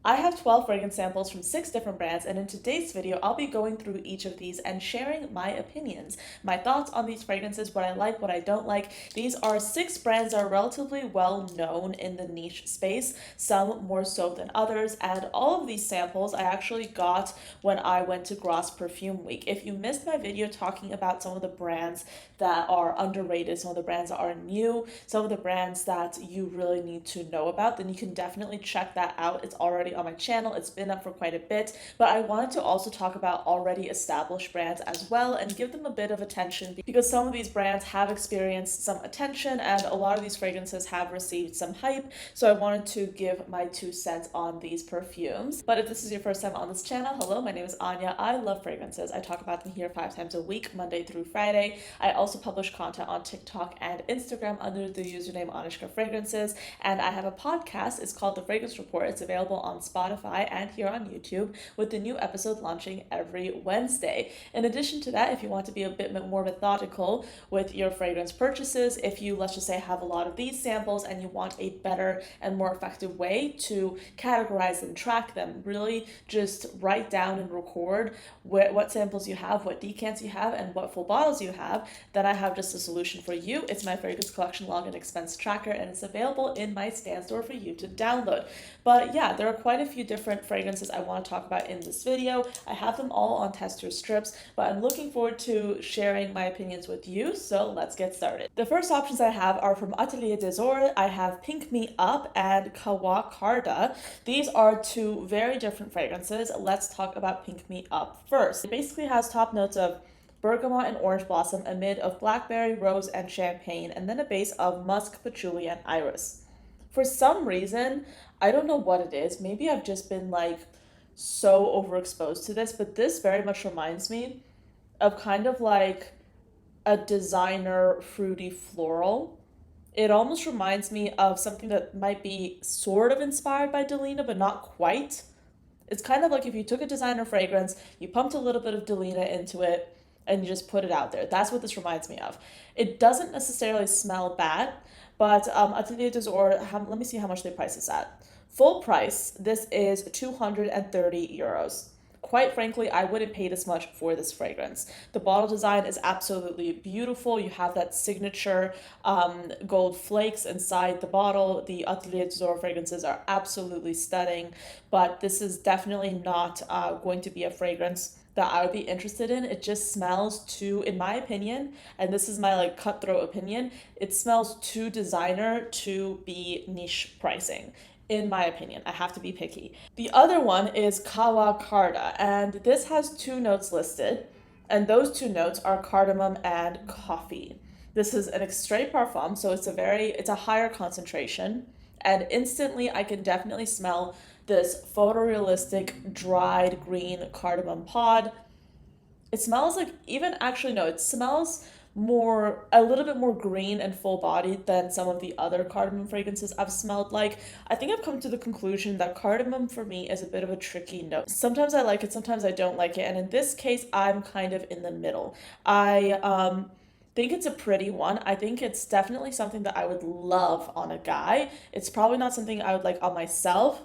I have 12 fragrance samples from 6 different brands, and in today's video, I'll be going through each of these and sharing my opinions, my thoughts on these fragrances, what I like, what I don't like. These are 6 brands that are relatively well known in the niche space, some more so than others, and all of these samples I actually got when I went to Gross Perfume Week. If you missed my video talking about some of the brands that are underrated, some of the brands that are new, some of the brands that you really need to know about, then you can definitely check that out. It's already on my channel. It's been up for quite a bit, but I wanted to also talk about already established brands as well and give them a bit of attention because some of these brands have experienced some attention and a lot of these fragrances have received some hype. So I wanted to give my 2 cents on these perfumes. But if this is your first time on this channel, hello, my name is Anya. I love fragrances. I talk about them here 5 times a week, Monday through Friday. I also publish content on TikTok and Instagram under the username ANECHKAFRAGRANCES, and I have a podcast. It's called The Fragrance Report. It's available on Spotify and here on YouTube, with the new episode launching every Wednesday. In addition to that, if you want to be a bit more methodical with your fragrance purchases, if you, let's just say, have a lot of these samples and you want a better and more effective way to categorize and track them, really just write down and record what samples you have, what decants you have, and what full bottles you have, then I have just a solution for you. It's my fragrance collection log and expense tracker, and it's available in my Stan store for you to download. But yeah, there are quite a few different fragrances I want to talk about in this video. I have them all on tester strips, but I'm looking forward to sharing my opinions with you, so let's get started. The first options I have are from Atelier Dior. I have Pink Me Up and Kawa Karda. These are 2 very different fragrances. Let's talk about Pink Me Up first. It basically has top notes of bergamot and orange blossom, a mid of blackberry, rose, and champagne, and then a base of musk, patchouli, and iris. For some reason, I don't know what it is. Maybe I've just been like so overexposed to this, but this very much reminds me of kind of like a designer fruity floral. It almost reminds me of something that might be sort of inspired by Delina, but not quite. It's kind of like if you took a designer fragrance, you pumped a little bit of Delina into it, and you just put it out there. That's what this reminds me of. It doesn't necessarily smell bad, but Atelier Dior, let me see how much they price this at. Full price, this is 230 euros. Quite frankly, I wouldn't pay this much for this fragrance. The bottle design is absolutely beautiful. You have that signature gold flakes inside the bottle. The Atelier Dior fragrances are absolutely stunning, but this is definitely not going to be a fragrance that I would be interested in. It just smells too, in my opinion, and this is my like cutthroat opinion, it smells too designer to be niche pricing. In my opinion, I have to be picky. The other one is Kawa Karda, and this has 2 notes listed, and those 2 notes are cardamom and coffee. This is an extrait parfum, so it's a higher concentration, and instantly I can definitely smell this photorealistic dried green cardamom pod. It smells like, even actually no, it smells a little bit more green and full bodied than some of the other cardamom fragrances I've smelled like. I think I've come to the conclusion that cardamom for me is a bit of a tricky note. Sometimes I like it, sometimes I don't like it, and in this case I'm kind of in the middle. I think it's a pretty one. I think it's definitely something that I would love on a guy. It's probably not something I would like on myself,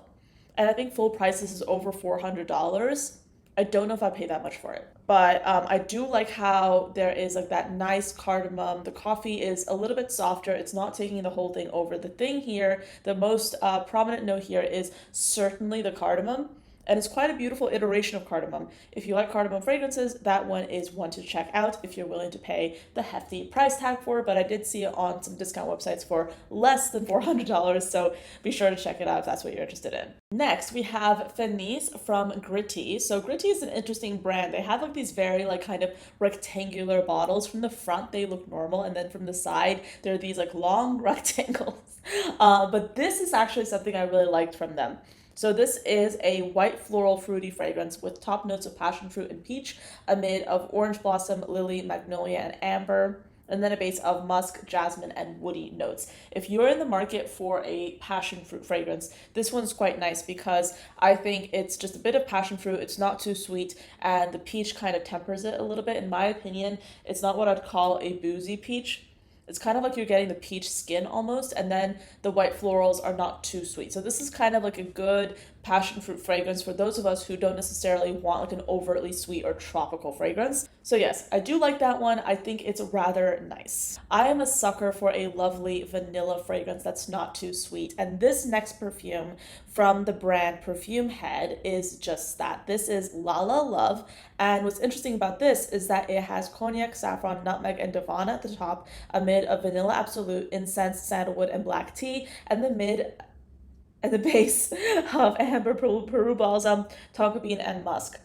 and I think full price this is over $400. I don't know if I pay that much for it, but I do like how there is like that nice cardamom. The coffee is a little bit softer. It's not taking the whole thing over. The thing here, the most prominent note here is certainly the cardamom. And it's quite a beautiful iteration of cardamom. If you like cardamom fragrances, that one is one to check out if you're willing to pay the hefty price tag for it. But I did see it on some discount websites for less than $400, so be sure to check it out if that's what you're interested in. Next, we have Fenis from Gritti. So Gritti is an interesting brand. They have like these very like kind of rectangular bottles. From the front, they look normal, and then from the side, there are these like long rectangles. But this is actually something I really liked from them. So this is a white floral fruity fragrance with top notes of passion fruit and peach, a mid of orange blossom, lily, magnolia, and amber, and then a base of musk, jasmine, and woody notes. If you're in the market for a passion fruit fragrance, this one's quite nice because I think it's just a bit of passion fruit. It's not too sweet, and the peach kind of tempers it a little bit. In my opinion, it's not what I'd call a boozy peach. It's kind of like you're getting the peach skin almost, and then the white florals are not too sweet. So this is kind of like a good passion fruit fragrance for those of us who don't necessarily want like an overtly sweet or tropical fragrance. So yes, I do like that one. I think it's rather nice. I am a sucker for a lovely vanilla fragrance that's not too sweet, and this next perfume from the brand Perfumehead is just that. This is La La Love, and what's interesting about this is that it has cognac, saffron, nutmeg, and divana at the top, amid of vanilla absolute, incense, sandalwood, and black tea, and the base of amber, Peru balsam, tonka bean, and musk.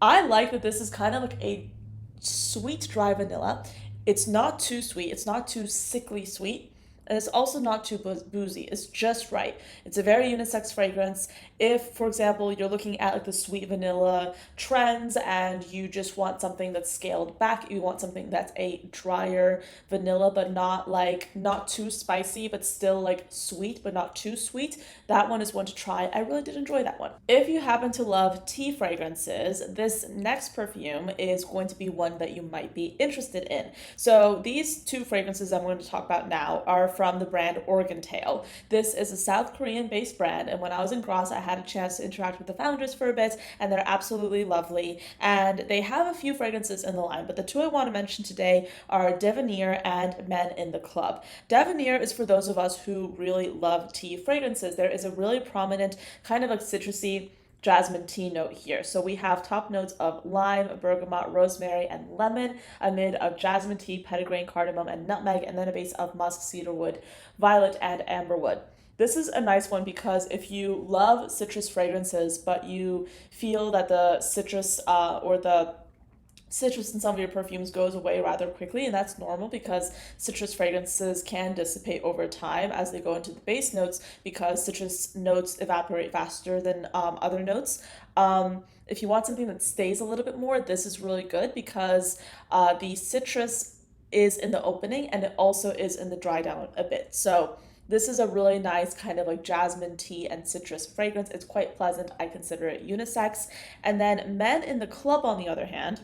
I like that this is kind of like a sweet dry vanilla. It's not too sweet, it's not too sickly sweet, and it's also not too boozy. It's just right. It's a very unisex fragrance. If, for example, you're looking at like the sweet vanilla trends and you just want something that's scaled back, you want something that's a drier vanilla, but not too spicy, but still like sweet, but not too sweet, that one is one to try. I really did enjoy that one. If you happen to love tea fragrances, this next perfume is going to be one that you might be interested in. So these two fragrances I'm going to talk about now are from the brand Organtail. This is a South Korean based brand, and when I was in Graz, I had a chance to interact with the founders for a bit, and they're absolutely lovely. And they have a few fragrances in the line, but the two I want to mention today are Devenir and Men in the Club. Devenir is for those of us who really love tea fragrances. There is a really prominent kind of like citrusy jasmine tea note here. So we have top notes of lime, bergamot, rosemary, and lemon, amid of jasmine tea, petitgrain, cardamom, and nutmeg, and then a base of musk, cedarwood, violet, and amberwood. This is a nice one because if you love citrus fragrances, but you feel that the citrus or the citrus in some of your perfumes goes away rather quickly, and that's normal because citrus fragrances can dissipate over time as they go into the base notes because citrus notes evaporate faster than other notes. If you want something that stays a little bit more, this is really good because the citrus is in the opening and it also is in the dry down a bit. So this is a really nice kind of like jasmine tea and citrus fragrance. It's quite pleasant. I consider it unisex. And then Men in the Club, on the other hand,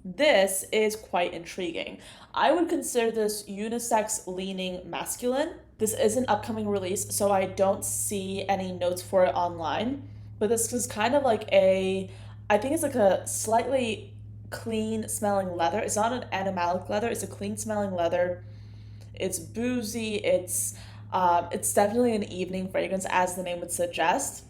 this is quite intriguing. I would consider this unisex leaning masculine. This is an upcoming release, so I don't see any notes for it online. But this is kind of like I think it's like a slightly clean smelling leather. It's not an animalic leather, it's a clean smelling leather. It's boozy, it's definitely an evening fragrance as the name would suggest.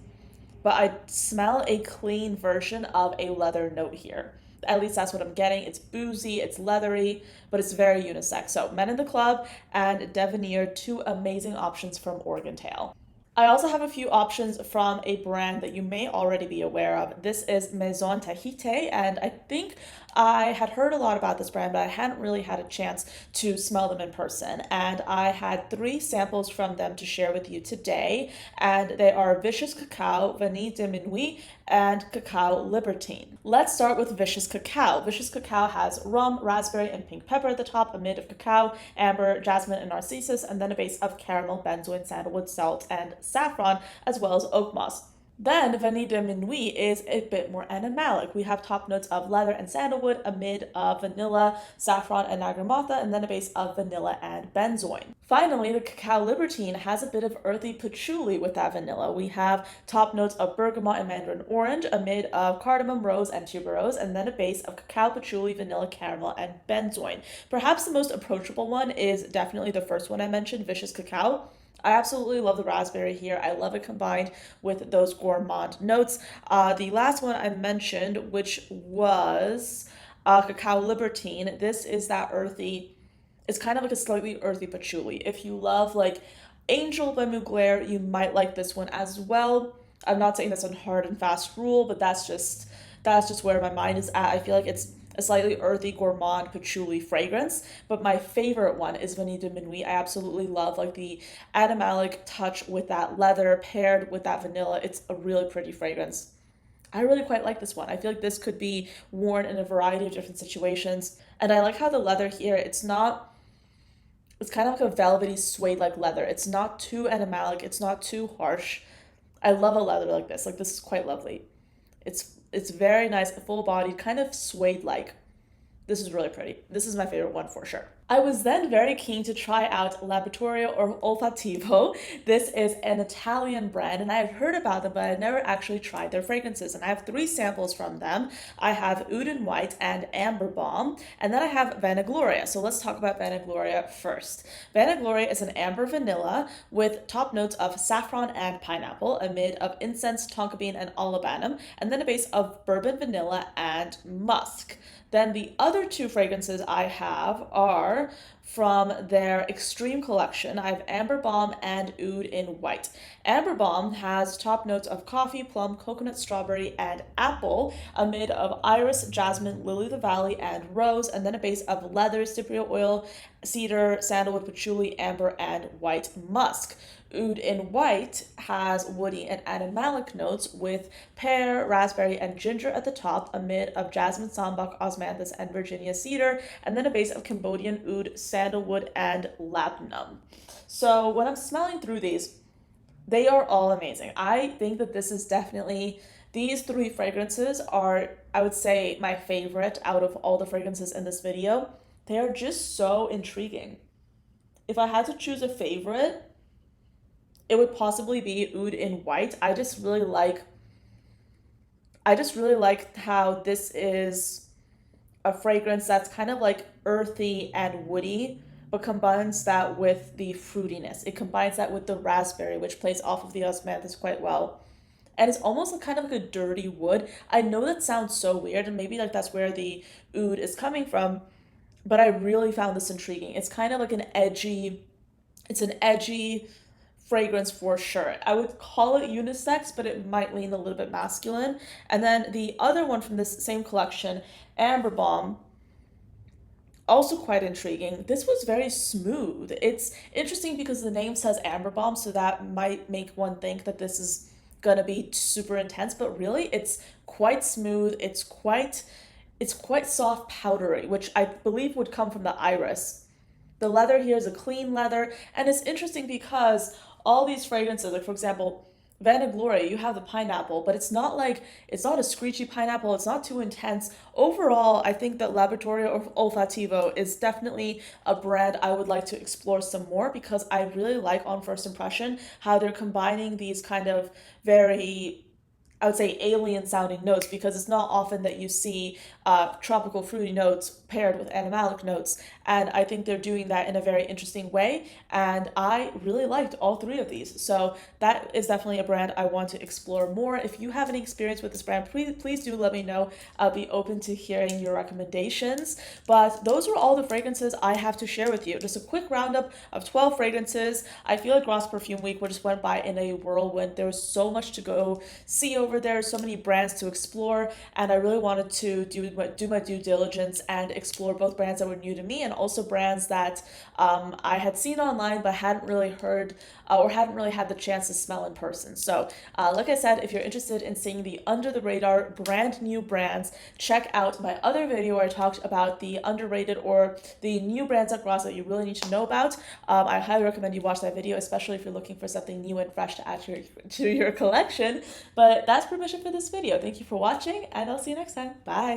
But I smell a clean version of a leather note here. At least that's what I'm getting. It's boozy, it's leathery, but it's very unisex. So Men in the Club and Devenir, two amazing options from Organtail. I also have a few options from a brand that you may already be aware of. This is Maison Tahité, and I think I had heard a lot about this brand, but I hadn't really had a chance to smell them in person. And I had 3 samples from them to share with you today, and they are Vicious Cacao, Vanille de Minuit, and Cacao Libertine. Let's start with Vicious Cacao. Vicious Cacao has rum, raspberry, and pink pepper at the top, a mid of cacao, amber, jasmine, and narcissus, and then a base of caramel, benzoin, sandalwood, salt, and saffron, as well as oak moss. Then Vanille de Minuit is a bit more animalic. We have top notes of leather and sandalwood, a mid of vanilla, saffron, and nagamotha, and then a base of vanilla and benzoin. Finally, the Cacao Libertine has a bit of earthy patchouli with that vanilla. We have top notes of bergamot and mandarin orange, a mid of cardamom, rose, and tuberose, and then a base of cacao, patchouli, vanilla, caramel, and benzoin. Perhaps the most approachable one is definitely the first one I mentioned, Vicious Cacao. I absolutely love the raspberry here. I love it combined with those gourmand notes. The last one I mentioned, which was Cacao Libertine, this is that earthy, it's kind of like a slightly earthy patchouli. If you love like Angel by Mugler, you might like this one as well. I'm not saying that's a hard and fast rule, but that's just where my mind is at. I feel like it's a slightly earthy gourmand patchouli fragrance, but my favorite one is Vanille de Minuit. I absolutely love like the animalic touch with that leather paired with that vanilla. It's a really pretty fragrance. I really quite like this one. I feel like this could be worn in a variety of different situations. And I like how the leather here, it's kind of like a velvety suede like leather. It's not too animalic, it's not too harsh. I love a leather like this. Like this is quite lovely. It's very nice, full bodied, kind of suede like. This is really pretty. This is my favorite one for sure. I was then very keen to try out Laboratorio or Olfattivo. This is an Italian brand, and I have heard about them, but I've never actually tried their fragrances. And I have three samples from them. I have Oud and White and Amber Balm, and then I have Vanagloria. So let's talk about Vanagloria first. Vanagloria is an amber vanilla with top notes of saffron and pineapple, a mid of incense, tonka bean, and olibanum, and then a base of bourbon vanilla and musk. Then the other two fragrances I have are from their Extreme collection. I have Amber Balm and Oud in White. Amber Balm has top notes of coffee, plum, coconut, strawberry, and apple, a mid of iris, jasmine, lily of the valley, and rose, and then a base of leather, cypriot oil, cedar, sandalwood, patchouli, amber, and white musk. Oud in White has woody and animalic notes with pear, raspberry, and ginger at the top, a mid of jasmine, sambac, osmanthus, and Virginia cedar, and then a base of Cambodian oud, sandalwood, and labnum. So when I'm smelling through these, they are all amazing. I think that this is definitely, these three fragrances are, I would say, my favorite out of all the fragrances in this video. They are just so intriguing. If I had to choose a favorite, it would possibly be Oud in White. I just really like how this is a fragrance that's kind of like earthy and woody, but combines that with the fruitiness. It combines that with the raspberry, which plays off of the osmanthus quite well. And it's almost like kind of like a dirty wood. I know that sounds so weird, and maybe like that's where the oud is coming from, but I really found this intriguing. It's an edgy fragrance for sure. I would call it unisex, but it might lean a little bit masculine. And then the other one from this same collection, Amber Balm, also quite intriguing. This was very smooth. It's interesting because the name says Amber Balm, so that might make one think that this is gonna be super intense, but really it's quite smooth. It's quite soft powdery, which I believe would come from the iris. The leather here is a clean leather, and it's interesting because all these fragrances, like for example, Vanagloria, you have the pineapple, but it's not a screechy pineapple, it's not too intense. Overall, I think that Laboratorio Olfattivo is definitely a brand I would like to explore some more because I really like on first impression how they're combining these kind of very, I would say, alien sounding notes because it's not often that you see tropical fruity notes paired with animalic notes. And I think they're doing that in a very interesting way. And I really liked all three of these. So that is definitely a brand I want to explore more. If you have any experience with this brand, please do let me know. I'll be open to hearing your recommendations. But those are all the fragrances I have to share with you. Just a quick roundup of 12 fragrances. I feel like Ross Perfume Week just went by in a whirlwind. There was so much to go see over there, so many brands to explore, and I really wanted to do my due diligence and explore both brands that were new to me and also brands that I had seen online but hadn't really heard or hadn't really had the chance to smell in person. So, like I said, if you're interested in seeing the under the radar brand new brands, check out my other video where I talked about the underrated or the new brands at Ross that you really need to know about. I highly recommend you watch that video, especially if you're looking for something new and fresh to add to your collection. But that's pretty much it for this video. Thank you for watching, and I'll see you next time. Bye!